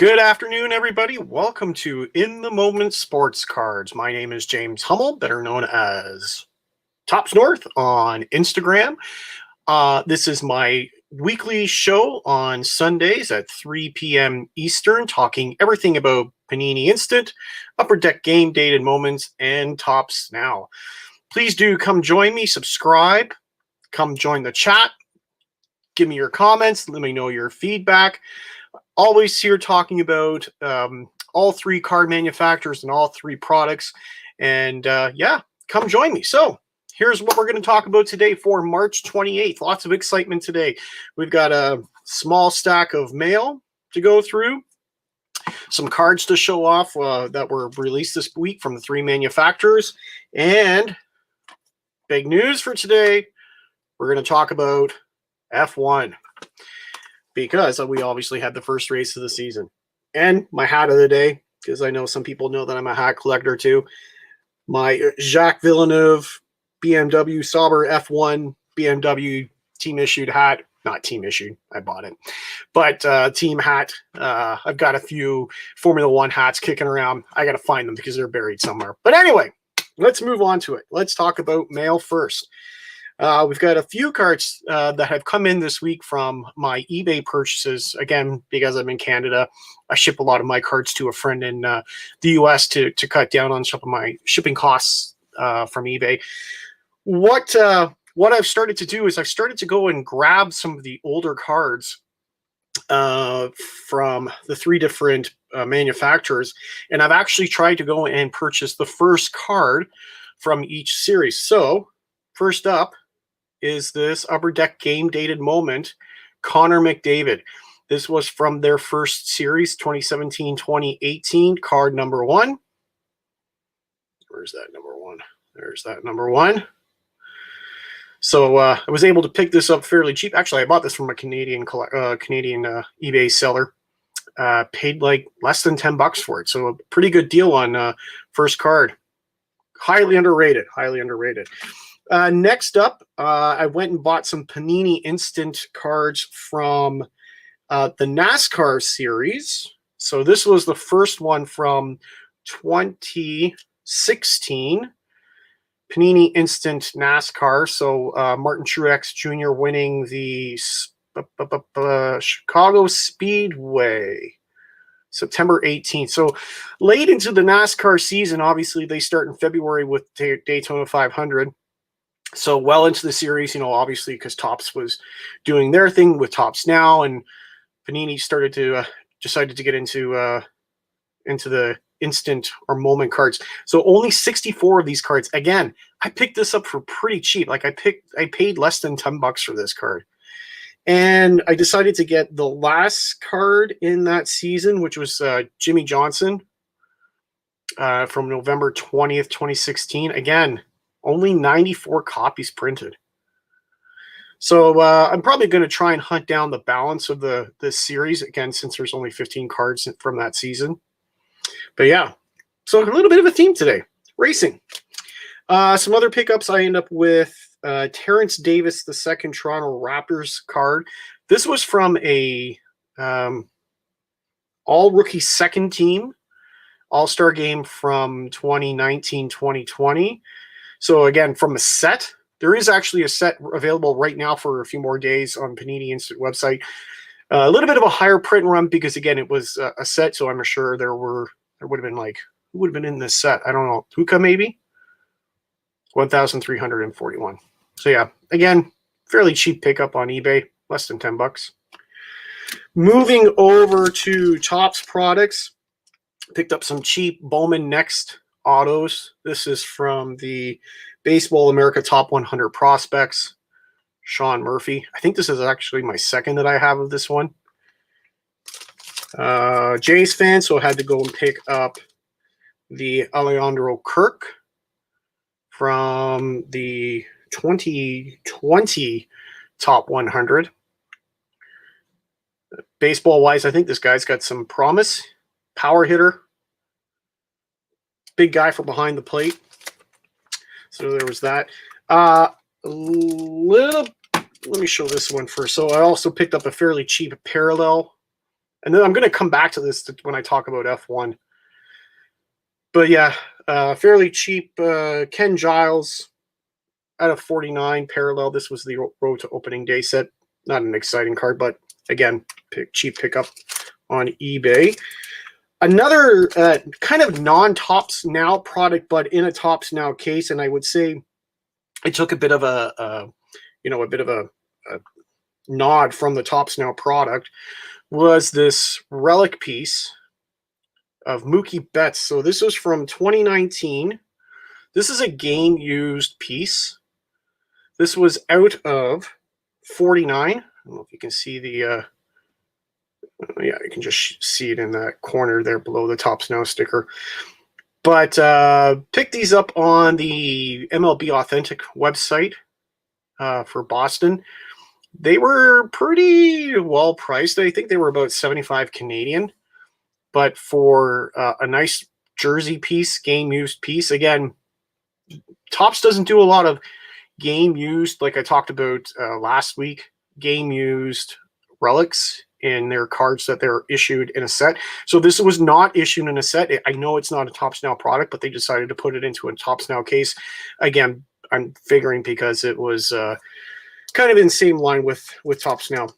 Good afternoon, everybody. Welcome to In the Moment Sports Cards. My name is James Hummel, better known as Tops North on Instagram. This is my weekly show on Sundays at 3 p.m. Eastern, talking everything about Panini Instant, Upper Deck Game Dated Moments, and Tops Now. Please do come join me, subscribe, come join the chat, give me your comments, let me know your feedback. Always here talking about all three card manufacturers and all three products. And yeah, come join me. So here's what we're going to talk about today for March 28th. Lots of excitement today. We've got a small stack of mail to go through, some cards to show off that were released this week from the three manufacturers. And big news for today, we're going to talk about F1. Because we obviously had the first race of the season. And my hat of the day, because I know some people know that I'm a hat collector too. My Jacques Villeneuve BMW Sauber F1 BMW team issued hat. Not team issued, I bought it. But team hat. I've got a few Formula One hats kicking around. I got to find them because they're buried somewhere. But anyway, let's move on to it. Let's talk about mail first. We've got a few cards that have come in this week from my eBay purchases. Again, because I'm in Canada, I ship a lot of my cards to a friend in the US to cut down on some of my shipping costs from eBay. What I've started to do is I've started to go and grab some of the older cards from the three different manufacturers, and I've actually tried to go and purchase the first card from each series. So first up is this Upper Deck Game Dated Moment, Connor McDavid. This was from their first series, 2017-2018, card number 1. Where's that number 1? There's that number 1. So I was able to pick this up fairly cheap. Actually, I bought this from a Canadian eBay seller. Paid like less than $10 for it. So a pretty good deal on first card. Highly underrated. Next up, I went and bought some Panini Instant cards from the NASCAR series. So this was the first one from 2016, Panini Instant NASCAR. So Martin Truex Jr. winning the Chicago Speedway, September 18th. So late into the NASCAR season, obviously they start in February with Daytona 500. So well into the series, obviously because Topps was doing their thing with Topps Now, and Panini started to decided to get into the instant or moment cards. So only 64 of these cards. Again, I picked this up for pretty cheap. Like I paid less than $10 for this card, and I decided to get the last card in that season, which was Jimmy Johnson from November 20th, 2016. Again, only 94 copies printed. So I'm probably going to try and hunt down the balance of this series, again, since there's only 15 cards from that season. But yeah, so a little bit of a theme today. Racing. Some other pickups, I end up with Terence Davis, the second Toronto Raptors card. This was from a all-rookie second team all-star game from 2019-2020. So again, from a set, there is actually a set available right now for a few more days on Panini Instant website. A little bit of a higher print run because again, it was a set. So I'm sure there would have been like, who would have been in this set? I don't know. Hookah maybe? 1,341. So yeah, again, fairly cheap pickup on eBay, less than $10. Moving over to Topps products, picked up some cheap Bowman Next autos. This is from the Baseball America Top 100 Prospects, Sean Murphy. I think this is actually my second that I have of this one. Jays fan, so I had to go and pick up the Alejandro Kirk from the 2020 Top 100. Baseball-wise, I think this guy's got some promise. Power hitter. Big guy from behind the plate. So there was that. Let me show this one first. So I also picked up a fairly cheap parallel And then I'm going to come back to this when I talk about F1. But yeah, fairly cheap. Ken Giles out of 49 parallel. This was the Road to Opening Day set. Not an exciting card, but again, cheap pickup on eBay. Another kind of non-Tops Now product, but in a Tops Now case, and I would say it took a bit of a nod from the Tops Now product, was this relic piece of Mookie Betts. So this was from 2019. This is a game-used piece. This was out of 49. I don't know if you can see the... yeah, you can just see it in that corner there below the Tops Now sticker. But picked these up on the MLB Authentic website for Boston. They were pretty well priced. I think they were about 75 Canadian. But for a nice jersey piece, game-used piece, again, Topps doesn't do a lot of game-used, like I talked about last week, game-used relics in their cards that they're issued in a set. So this was not issued in a set. I know it's not a Tops Now product, but they decided to put it into a Tops Now case. Again, I'm figuring because it was kind of in the same line with Tops Now.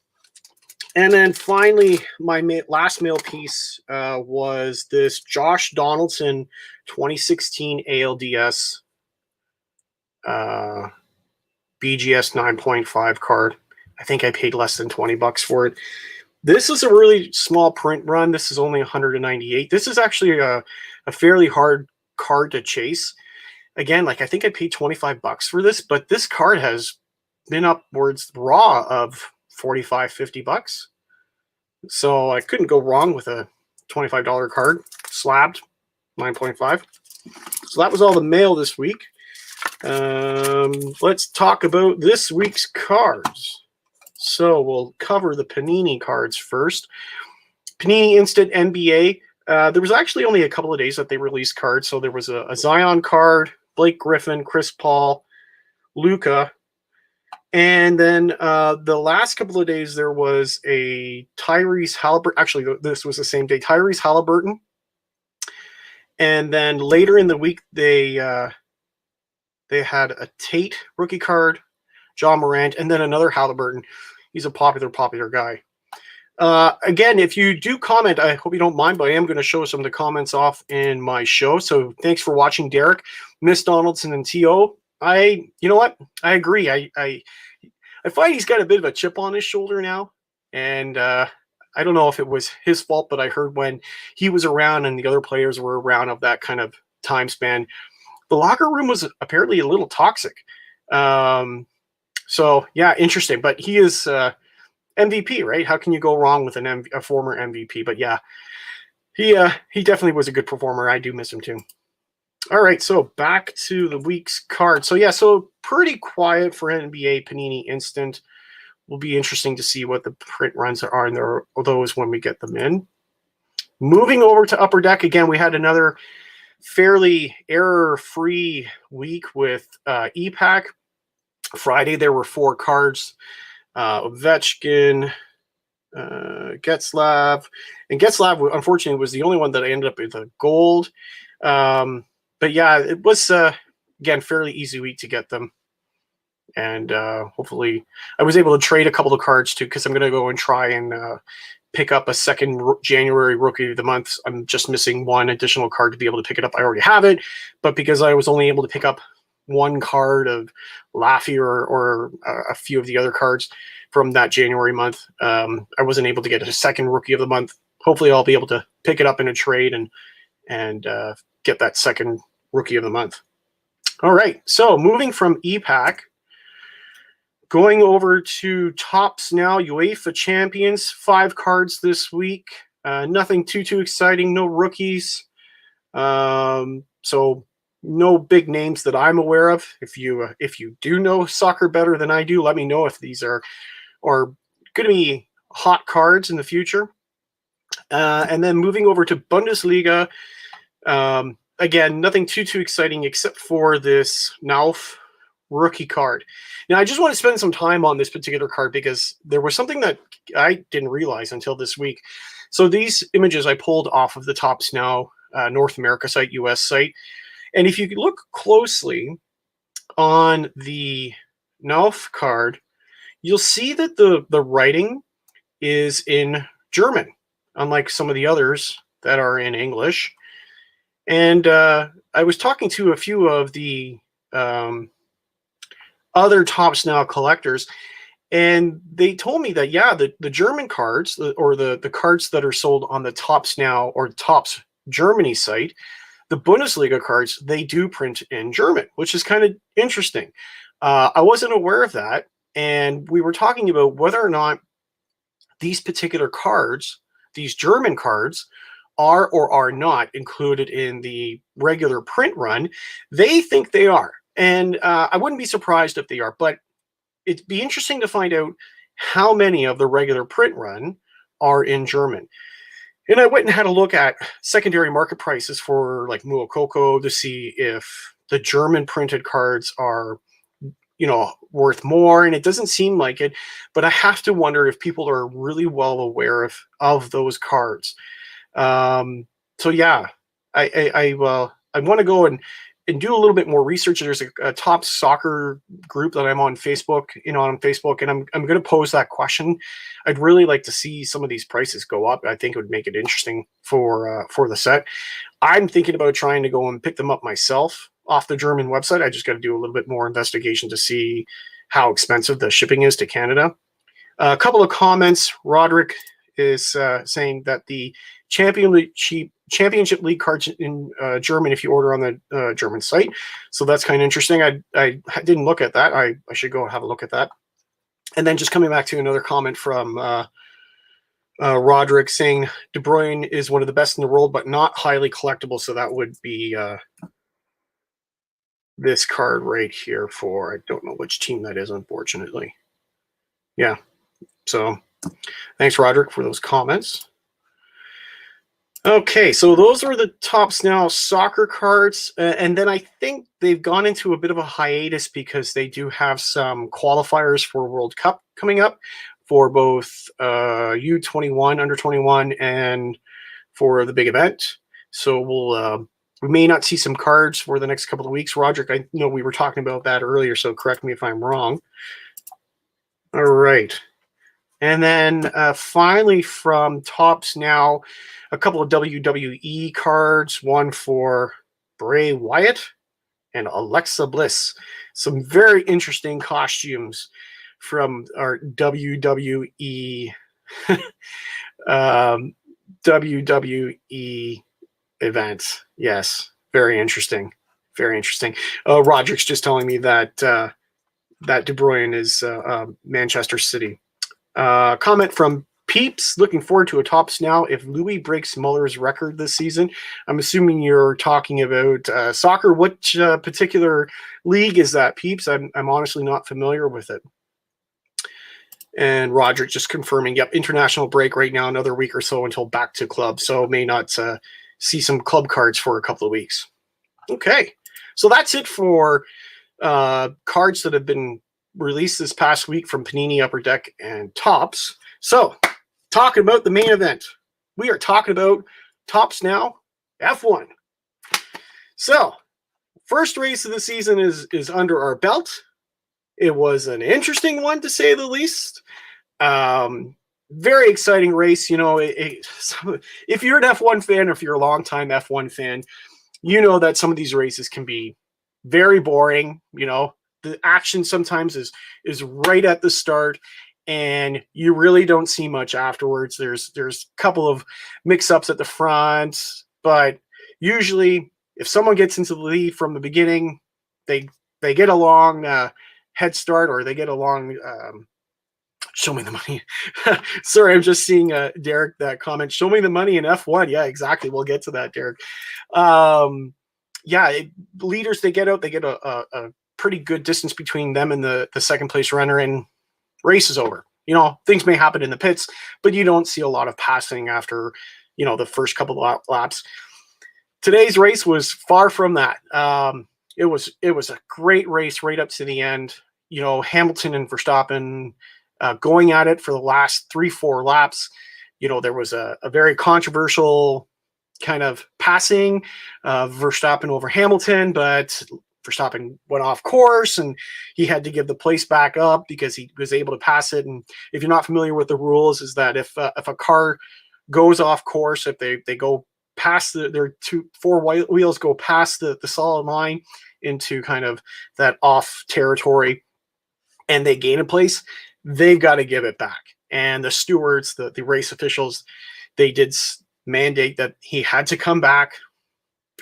And then finally, my last mail piece was this Josh Donaldson 2016 ALDS BGS 9.5 card. I think I paid less than $20 for it. This is a really small print run. This is only 198. This is actually a fairly hard card to chase. Again, like I think I paid $25 for this, but this card has been upwards raw of $45, $50. So I couldn't go wrong with a $25 card, slabbed 9.5. So that was all the mail this week. Let's talk about this week's cards. So we'll cover the Panini cards first. Panini Instant NBA. There was actually only a couple of days that they released cards. So there was a Zion card, Blake Griffin, Chris Paul, Luka. And then the last couple of days, there was a Tyrese Halliburton. Actually, this was the same day. Tyrese Halliburton. And then later in the week, they had a Tate rookie card, John Morant, and then another Halliburton. He's a popular guy. Again, if you do comment, I hope you don't mind, but I am going to show some of the comments off in my show. So thanks for watching, Derek, Miss Donaldson, and T.O. You know what? I agree. I find he's got a bit of a chip on his shoulder now. And I don't know if it was his fault, but I heard when he was around and the other players were around of that kind of time span, the locker room was apparently a little toxic. So, yeah, interesting. But he is MVP, right? How can you go wrong with a former MVP? But, yeah, he definitely was a good performer. I do miss him, too. All right, so back to the week's card. So, yeah, so pretty quiet for NBA Panini Instant. Will be interesting to see what the print runs are in there, those when we get them in. Moving over to Upper Deck, again, we had another fairly error-free week with EPAC. Friday, there were 4 cards. Ovechkin, Getzlav. And Getzlav, unfortunately, was the only one that I ended up with a gold. But yeah, it was, again, fairly easy week to get them. And hopefully I was able to trade a couple of cards too, because I'm going to go and try and pick up a second January Rookie of the Month. I'm just missing one additional card to be able to pick it up. I already have it, but because I was only able to pick up one card of Laffy or a few of the other cards from that January month, I wasn't able to get a second Rookie of the Month. Hopefully I'll be able to pick it up in a trade and get that second Rookie of the Month. All right, so moving from EPAC, going over to Topps Now, UEFA Champions, 5 cards this week. Nothing too exciting, no rookies. So no big names that I'm aware of. If you do know soccer better than I do, let me know if these are going to be hot cards in the future. And then moving over to Bundesliga, again, nothing too exciting except for this Nauf rookie card. Now, I just want to spend some time on this particular card because there was something that I didn't realize until this week. So these images I pulled off of the Topps Now North America site, US site. And if you look closely on the Nauf card, you'll see that the writing is in German, unlike some of the others that are in English. And I was talking to a few of the other Topps Now collectors, and they told me that, yeah, the German cards, or the cards that are sold on the Topps Now or Topps Germany site, the Bundesliga cards, they do print in German, which is kind of interesting. I wasn't aware of that, and we were talking about whether or not these particular cards, these German cards, are or are not included in the regular print run. They think they are, and I wouldn't be surprised if they are, but it'd be interesting to find out how many of the regular print run are in German. And I went and had a look at secondary market prices for like Muokoko to see if the German printed cards are, worth more, and it doesn't seem like it, but I have to wonder if people are really well aware of those cards. So yeah, I want to go and do a little bit more research. There's a Topps soccer group that I'm on Facebook, and I'm going to pose that question. I'd really like to see some of these prices go up. I think it would make it interesting for the set. I'm thinking about trying to go and pick them up myself off the German website. I just got to do a little bit more investigation to see how expensive the shipping is to Canada. A couple of comments. Roderick is saying that the Championship League cards in German if you order on the German site. So that's kind of interesting. I didn't look at that. I should go have a look at that. And then just coming back to another comment from Roderick saying De Bruyne is one of the best in the world, but not highly collectible. So that would be this card right here for, I don't know which team that is, unfortunately. Yeah. So thanks, Roderick, for those comments. Okay, so those are the Topps Now soccer cards. And then I think they've gone into a bit of a hiatus because they do have some qualifiers for World Cup coming up for both U21, under 21, and for the big event. So we may not see some cards for the next couple of weeks. Roderick, I know we were talking about that earlier, so correct me if I'm wrong. All right. And then finally from Topps Now, a couple of WWE cards, one for Bray Wyatt and Alexa Bliss. Some very interesting costumes from our WWE WWE event. Yes, very interesting. Very interesting. Roderick's just telling me that that De Bruyne is Manchester City. Comment from Peeps, looking forward to a Topps Now if Louis breaks Muller's record this season. I'm assuming you're talking about soccer. Which particular league is that, Peeps? I'm honestly not familiar with it. And Roger just confirming, yep, international break right now, another week or so until back to club. So may not see some club cards for a couple of weeks. Okay, so that's it for cards that have been released this past week from Panini, Upper Deck, and Topps. So, talking about the main event, we are talking about Topps Now F1. So, first race of the season is under our belt. It was an interesting one, to say the least. Very exciting race. You know, if you're an F1 fan, or if you're a longtime F1 fan, you know that some of these races can be very boring. You know, the action sometimes is right at the start, and you really don't see much afterwards. There's a couple of mix-ups at the front, but usually if someone gets into the lead from the beginning, they get a long head start, or they get a long show me the money. Sorry, I'm just seeing Derek, that comment. Show me the money in F1. Yeah, exactly. We'll get to that, Derek. Leaders, they get out, they get a pretty good distance between them and the second place runner, and race is over. You know, things may happen in the pits, but you don't see a lot of passing after, you know, the first couple of laps. Today's race was far from that. it was a great race right up to the end. Hamilton and Verstappen going at it for the last 3-4 laps. There was a very controversial kind of passing Verstappen over Hamilton, but Verstappen went off course and he had to give the place back up because he was able to pass it. And if you're not familiar with the rules, is that if a car goes off course, if they go past their four wheels go past the solid line into kind of that off territory and they gain a place, they've got to give it back. And the stewards, the race officials, they did mandate that he had to come back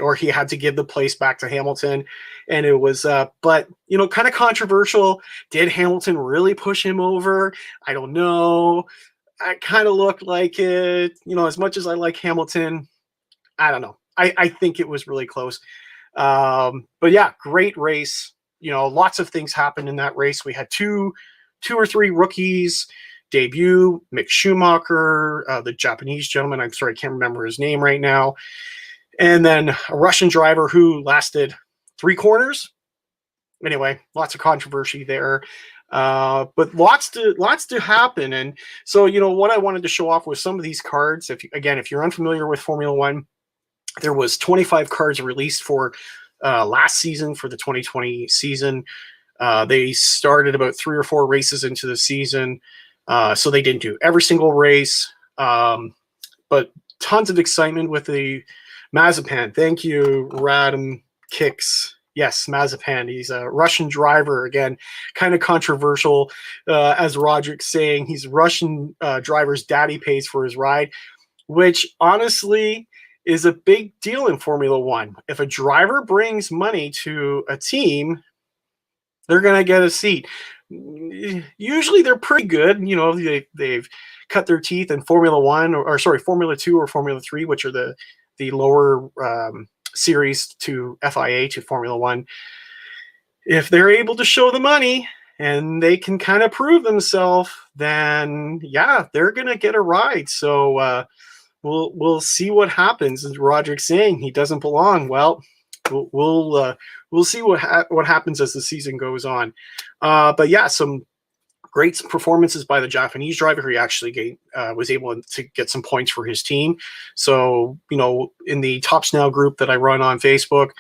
or he had to give the place back to Hamilton. And it was, but, kind of controversial. Did Hamilton really push him over? I don't know. I kind of looked like it, as much as I like Hamilton, I don't know. I think it was really close. But yeah, great race. Lots of things happened in that race. We had two or three rookies debut. Mick Schumacher, the Japanese gentleman, I'm sorry, I can't remember his name right now. And then a Russian driver who lasted 3 corners. Anyway, lots of controversy there. But lots to happen. And so, what I wanted to show off was some of these cards. If you're unfamiliar with Formula One, there was 25 cards released for last season for the 2020 season. They started about 3 or 4 races into the season. So they didn't do every single race, but tons of excitement with the Mazepan. Thank you, Radom Kicks. Yes, Mazepan. He's a Russian driver. Again, kind of controversial, as Roderick's saying. He's Russian driver's daddy pays for his ride, which honestly is a big deal in Formula One. If a driver brings money to a team, they're going to get a seat. Usually they're pretty good. They've cut their teeth in Formula One or Formula 2 or Formula 3, which are the lower series to FIA to Formula One. If they're able to show the money and they can kind of prove themselves, then yeah, they're going to get a ride. So we'll see what happens. As Roderick's saying, he doesn't belong. Well, we'll see what happens as the season goes on. But yeah, some great performances by the Japanese driver who actually was able to get some points for his team. So, in the Tops Now group that I run on Facebook,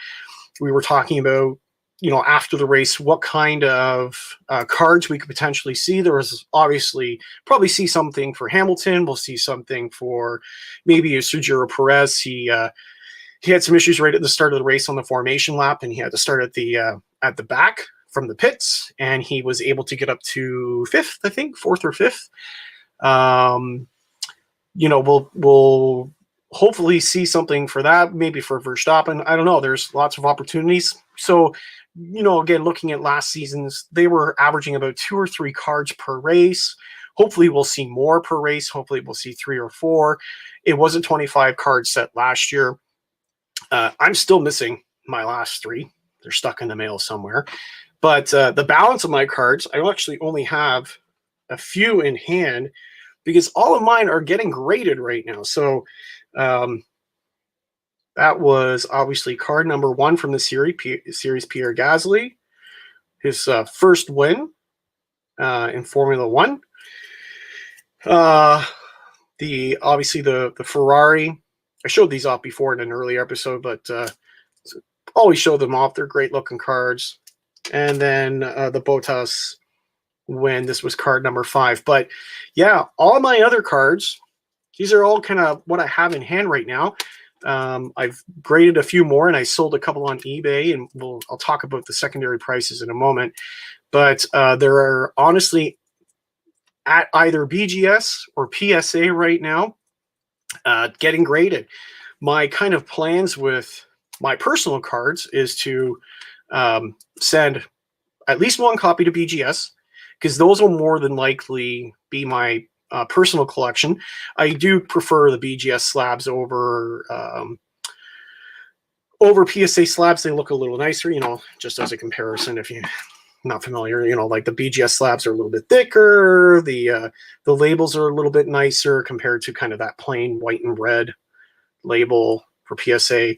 we were talking about, after the race, what kind of cards we could potentially see. There was obviously probably see something for Hamilton. We'll see something for maybe Sergio Perez. He had some issues right at the start of the race on the formation lap, and he had to start at the back from the pits, and he was able to get up to 5th, I think, 4th or 5th. We'll hopefully see something for that, maybe for Verstappen. I don't know. There's lots of opportunities. So, again, looking at last season's, they were averaging about 2 or 3 cards per race. Hopefully we'll see more per race. Hopefully we'll see 3 or 4. It was a 25 card set last year. I'm still missing my last 3. They're stuck in the mail somewhere. But the balance of my cards, I actually only have a few in hand because all of mine are getting graded right now. So that was obviously card number 1 from the series, Pierre Gasly. His first win in Formula One. Obviously the Ferrari. I showed these off before in an earlier episode, but always show them off. They're great looking cards. And then the Bottas win. This was card number 5. But yeah, all my other cards, these are all kind of what I have in hand right now. I've graded a few more and I sold a couple on eBay, and I'll talk about the secondary prices in a moment. But there are honestly at either BGS or PSA right now getting graded. My kind of plans with my personal cards is to send at least 1 copy to BGS, because those will more than likely be my personal collection. I do prefer the BGS slabs over PSA slabs. They look a little nicer, just as a comparison. If you're not familiar, like the BGS slabs are a little bit thicker. The labels are a little bit nicer compared to kind of that plain white and red label for PSA.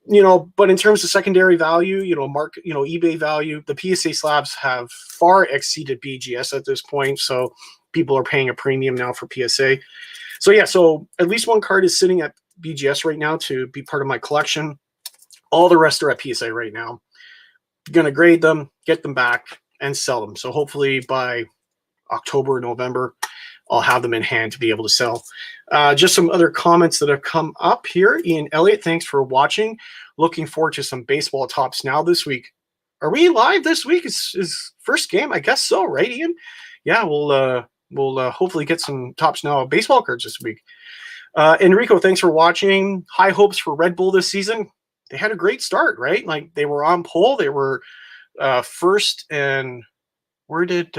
but in terms of secondary value, eBay value, the PSA slabs have far exceeded BGS at this point. So people are paying a premium now for PSA. So at least one card is sitting at BGS right now to be part of my collection. All the rest are at PSA right now. Going to grade them, get them back, and sell them. So hopefully by October, November, I'll have them in hand to be able to sell. Just some other comments that have come up here. Ian Elliott, thanks for watching. Looking forward to some baseball tops now this week. Are we live this week? Is first game? I guess so, right, Ian? Yeah, we'll hopefully get some tops now baseball cards this week. Enrico, thanks for watching. High hopes for Red Bull this season. They had a great start, right? Like they were on pole. They were first, and where did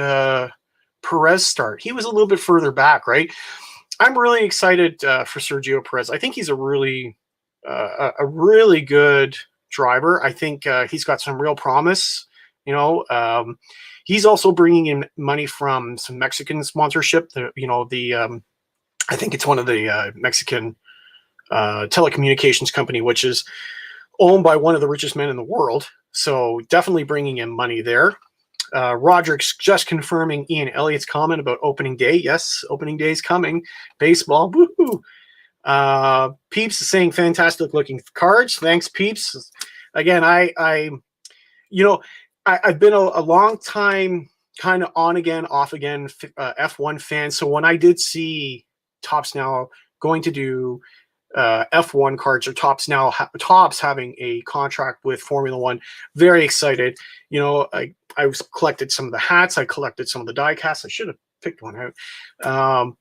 Perez start? He was a little bit further back, right? I'm really excited for Sergio Perez. I think he's a really good driver. I think he's got some real promise. He's also bringing in money from some Mexican sponsorship. I think it's one of the Mexican telecommunications company, which is owned by one of the richest men in the world. So definitely bringing in money there. Roderick's just confirming Ian Elliott's comment about opening day. Yes, opening day is coming. Baseball. Woohoo. Peeps is saying fantastic looking cards. Thanks, Peeps. Again, I've been a long time kind of on again, off again F1 fan. So when I did see Topps now going to do F1 cards, or Topps having a contract with Formula One, very excited. I collected some of the hats. I collected some of the die casts. I should have picked one out.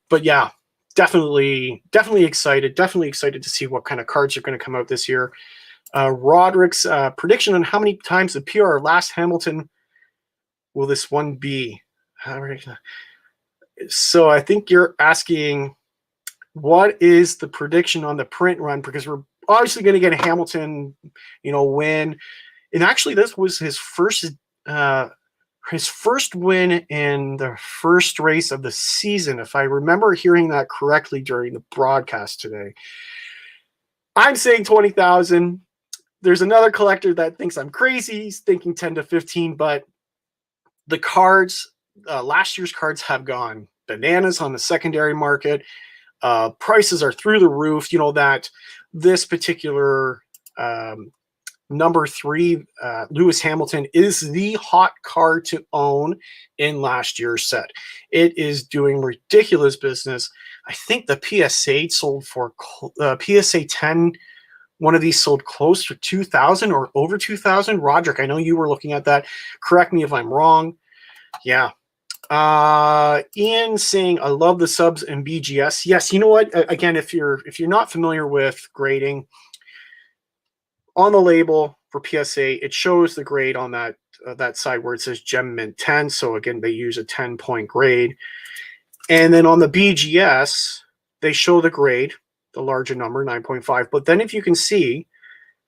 But yeah, definitely excited. Definitely excited to see what kind of cards are going to come out this year. Roderick's prediction on how many times the PR last Hamilton will this one be? So I think you're asking, what is the prediction on the print run? Because we're obviously going to get a Hamilton, win. And actually, this was his first win in the first race of the season, if I remember hearing that correctly during the broadcast today. I'm saying 20,000. There's another collector that thinks I'm crazy. He's thinking 10 to 15, but the cards, last year's cards have gone bananas on the secondary market. Prices are through the roof. That this particular number 3, Lewis Hamilton, is the hot card to own in last year's set. It is doing ridiculous business. I think the PSA sold for PSA 10. One of these sold close to 2,000 or over 2,000. Roderick, I know you were looking at that. Correct me if I'm wrong. Yeah. Ian saying, I love the subs and BGS. Yes, you know what? Again, if you're not familiar with grading, on the label for PSA, it shows the grade on that side where it says Gem Mint 10. So again, they use a 10-point grade. And then on the BGS, they show the grade, the larger number, 9.5. But then if you can see,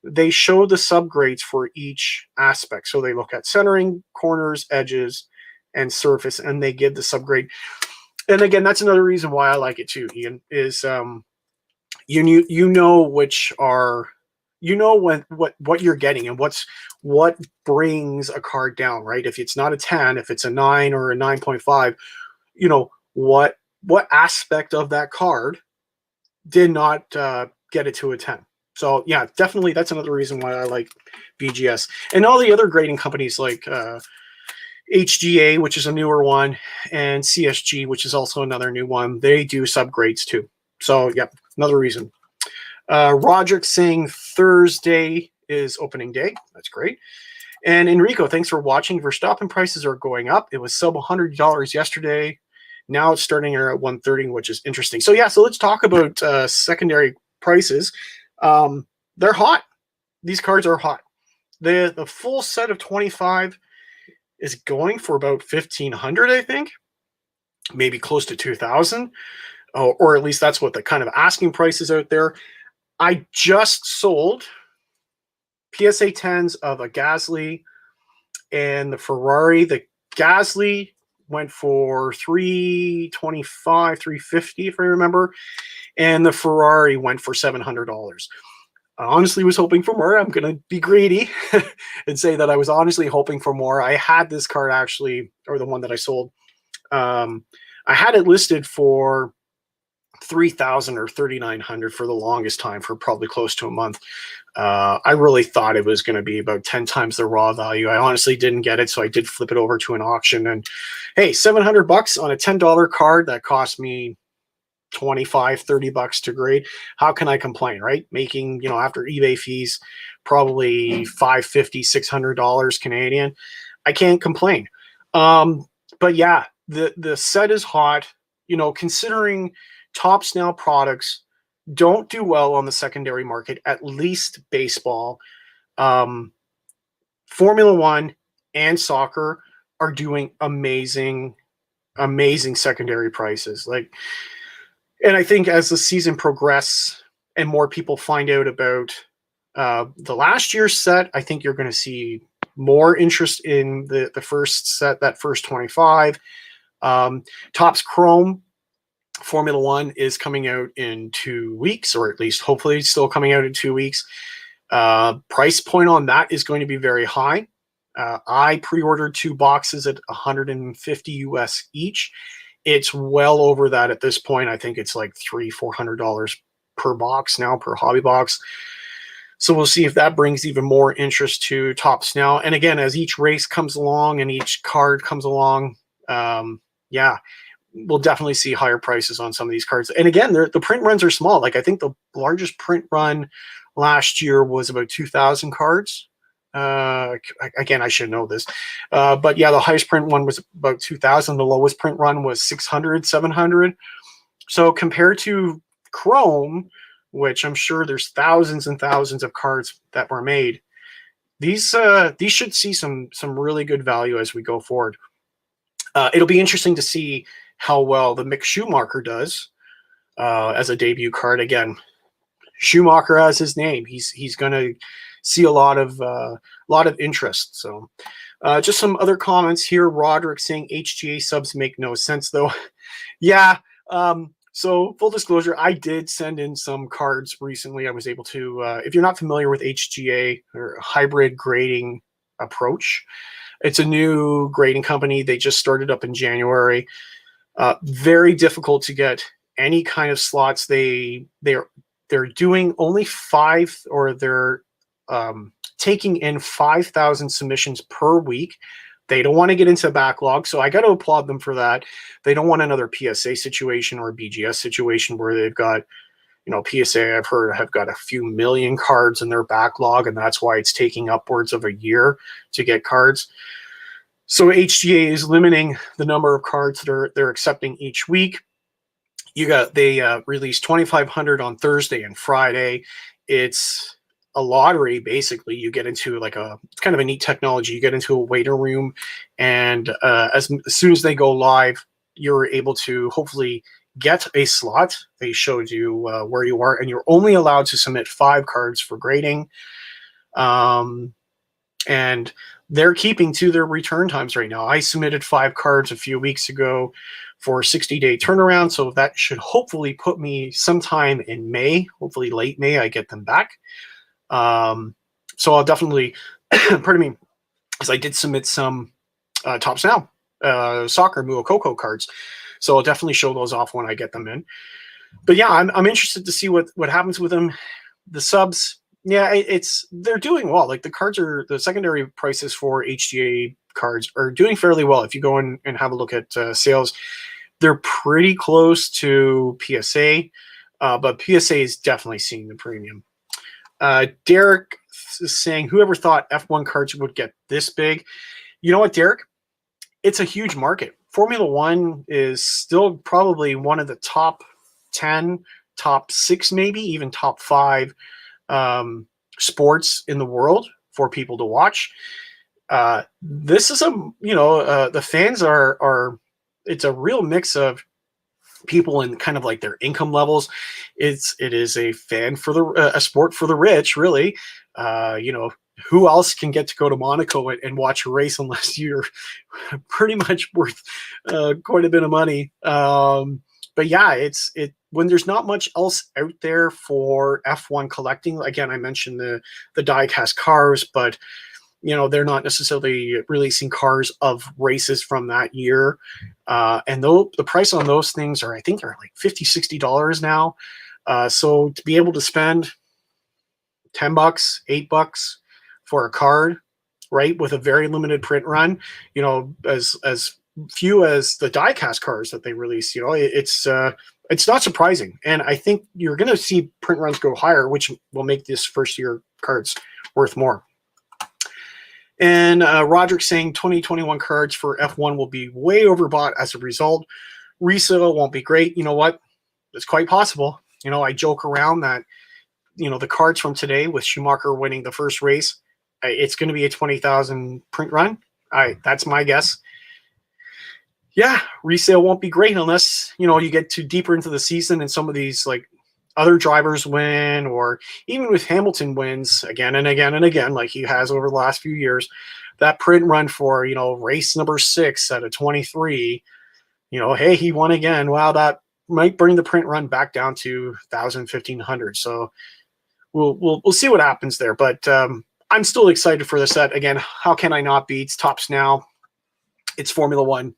they show the subgrades for each aspect. So they look at centering, corners, edges, and surface, and they give the subgrade. And again, that's another reason why I like it too, Ian, is what you're getting and what brings a card down, right? If it's not a 10, if it's a 9 or a 9.5, what aspect of that card did not get it to a 10. So yeah, definitely that's another reason why I like BGS. And all the other grading companies like HGA, which is a newer one, and CSG, which is also another new one, they do subgrades too. So yeah, another reason. Roderick saying Thursday is opening day. That's great. And Enrico, thanks for watching. Verstappen prices are going up. It was sub $100 yesterday. Now it's starting at 130, which is interesting. So yeah, so let's talk about secondary prices. They're hot. These cards are hot. The full set of 25 is going for about 1,500, I think, maybe close to 2,000, or at least that's what the kind of asking price is out there. I just sold PSA 10s of a Gasly and the Ferrari. The Gasly went for $325, $350, if I remember, and the Ferrari went for $700. I honestly was hoping for more. I'm going to be greedy and say that I was honestly hoping for more. I had this card actually, or the one that I sold. Um, I had it listed for 3,000 or 3,900 for the longest time, for probably close to a month. I really thought it was going to be about 10 times the raw value. I honestly didn't get it, so I did flip it over to an auction. And hey, $700 on a $10 card that cost me 25, $30 to grade. How can I complain, right? Making, after eBay fees, probably $550, $600 Canadian. I can't complain. But yeah, the set is hot. Considering Topps now products don't do well on the secondary market, at least baseball. Formula One and soccer are doing amazing, amazing secondary prices. And I think as the season progresses and more people find out about the last year's set, I think you're going to see more interest in the first set, that first 25. Topps Chrome Formula One is coming out in 2 weeks, or at least hopefully still coming out in 2 weeks. Price point on that is going to be very high. I pre-ordered 2 boxes at 150 US each. It's well over that at this point. I think it's like $300-$400 per box now, per hobby box. So we'll see if that brings even more interest to Topps now. And again, as each race comes along and each card comes along, yeah, we'll definitely see higher prices on some of these cards. And again, the print runs are small. Like I think the largest print run last year was about 2,000 cards. Again, I should know this. But yeah, the highest print one was about 2,000. The lowest print run was 600, 700. So compared to Chrome, which I'm sure there's thousands and thousands of cards that were made, these should see some really good value as we go forward. It'll be interesting to see how well the Mick Schumacher does as a debut card. Again, Schumacher has his name. He's going to see a lot of interest. So just some other comments here. Roderick saying HGA subs make no sense though. Yeah. So full disclosure, I did send in some cards recently. I was able to, if you're not familiar with HGA or hybrid grading approach, it's a new grading company. They just started up in January. Very difficult to get any kind of slots. They're doing only 5, or they're taking in 5,000 submissions per week. They don't want to get into a backlog, so I got to applaud them for that. They don't want another PSA situation or BGS situation where they've got, PSA I've heard have got a few million cards in their backlog, and that's why it's taking upwards of a year to get cards. So HGA is limiting the number of cards that they're accepting each week. They released 2,500 on Thursday and Friday. It's a lottery, basically. You get into it's kind of a neat technology. You get into a waiting room, and as soon as they go live, you're able to hopefully get a slot. They showed you where you are, and you're only allowed to submit 5 cards for grading. And they're keeping to their return times right now. I submitted 5 cards a few weeks ago for a 60-day turnaround, so that should hopefully put me sometime in May, hopefully late May, I get them back. So I'll definitely, pardon me, because I did submit some Topps Now soccer Muokoko cards, so I'll definitely show those off when I get them in. But yeah, I'm interested to see what happens with them. The subs, yeah, they're doing well. Like the secondary prices for HGA cards are doing fairly well. If you go in and have a look at sales, they're pretty close to PSA, but PSA is definitely seeing the premium. Derek is saying, whoever thought F1 cards would get this big? You know what, Derek? It's a huge market. Formula One is still probably one of the top 10, top 6, maybe even top 5 sports in the world for people to watch. This is the fans are it's a real mix of people and kind of like their income levels. It is a a sport for the rich, really. Who else can get to go to Monaco and watch a race unless you're pretty much worth quite a bit of money? but yeah, when there's not much else out there for F1 collecting. Again, I mentioned the die-cast cars, but they're not necessarily releasing cars of races from that year. And though the price on those things I think they're like $50-$60 now. So to be able to spend $10, $8 for a card, right, with a very limited print run, as few as the die-cast cars that they release, it's not surprising. And I think you're going to see print runs go higher, which will make this first year cards worth more. And Roderick saying 2021 cards for F1 will be way overbought as a result. Resale won't be great. You know what? It's quite possible. I joke around that, the cards from today with Schumacher winning the first race, it's going to be a 20,000 print run. That's my guess. Yeah, resale won't be great unless, you get too deeper into the season and some of these like other drivers win, or even with Hamilton wins again and again and again, like he has over the last few years, that print run for, race number 6 out of 23, hey, he won again. Wow, that might bring the print run back down to 1,000, 1,500. So we'll see what happens there. But I'm still excited for the set. Again, how can I not be? It's Topps Now. It's Formula One.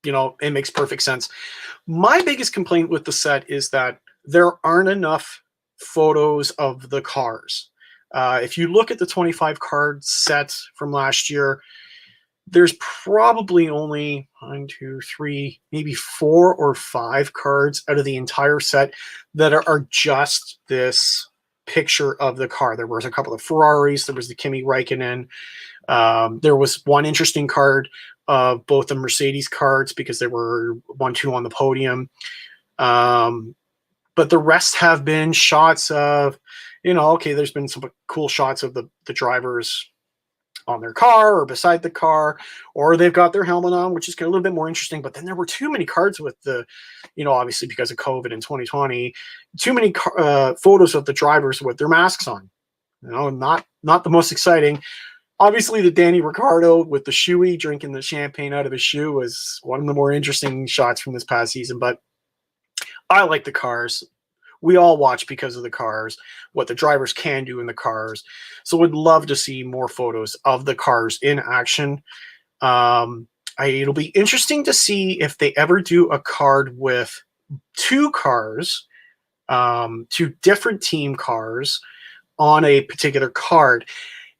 It makes perfect sense. My biggest complaint with the set is that there aren't enough photos of the cars. If you look at the 25 card set from last year, there's probably only 1, 2, 3, maybe 4 or 5 cards out of the entire set that are just this picture of the car. There was a couple of Ferraris. There was the Kimi Räikkönen. There was one interesting card of both the Mercedes cards because there were 1, 2 on the podium. But the rest have been shots of, okay, there's been some cool shots of the drivers on their car or beside the car, or they've got their helmet on, which is a little bit more interesting. But then there were too many cards with the, obviously because of COVID in 2020, too many photos of the drivers with their masks on. Not the most exciting. Obviously, the Danny Ricciardo with the shoey drinking the champagne out of his shoe was one of the more interesting shots from this past season. But I like the cars. We all watch because of the cars, what the drivers can do in the cars. So would love to see more photos of the cars in action. It'll be interesting to see if they ever do a card with 2 cars, 2 different team cars on a particular card.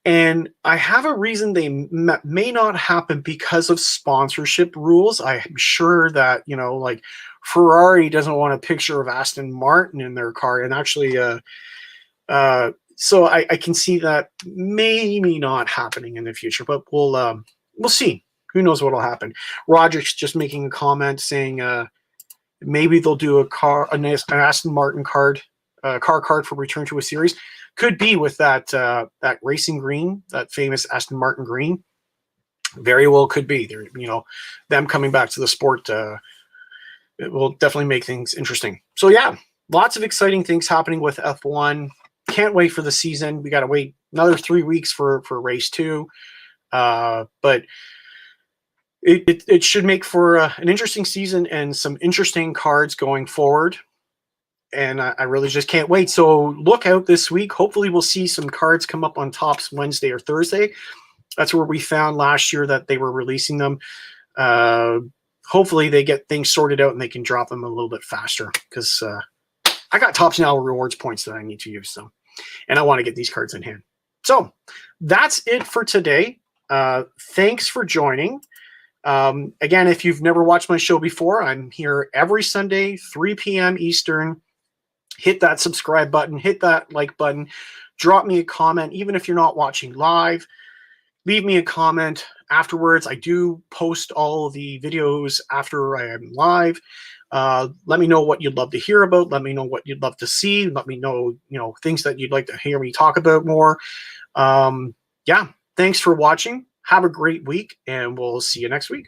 And I have a reason they may not happen because of sponsorship rules. I'm sure that, like Ferrari doesn't want a picture of Aston Martin in their car. And actually, so I can see that maybe not happening in the future, but we'll see. Who knows what will happen? Roger's just making a comment saying maybe they'll do an Aston Martin card for Return to a Series. Could be with that racing green, that famous Aston Martin green. Very well could be. There, them coming back to the sport. It will definitely make things interesting. So yeah, lots of exciting things happening with F1. Can't wait for the season. We got to wait another 3 weeks for race 2. But it should make for an interesting season and some interesting cards going forward. And I really just can't wait. So look out this week. Hopefully we'll see some cards come up on Topps Wednesday or Thursday. That's where we found last year that they were releasing them. Hopefully they get things sorted out and they can drop them a little bit faster because I got Topps Now rewards points that I need to use. So, and I want to get these cards in hand. So that's it for today. Thanks for joining. Again, if you've never watched my show before, I'm here every Sunday, 3 p.m. Eastern. Hit that subscribe button, hit that like button, drop me a comment, even if you're not watching live. Leave me a comment afterwards. I do post all the videos after I am live. Let me know what you'd love to hear about. Let me know what you'd love to see. Let me know, things that you'd like to hear me talk about more. Yeah, thanks for watching. Have a great week, and we'll see you next week.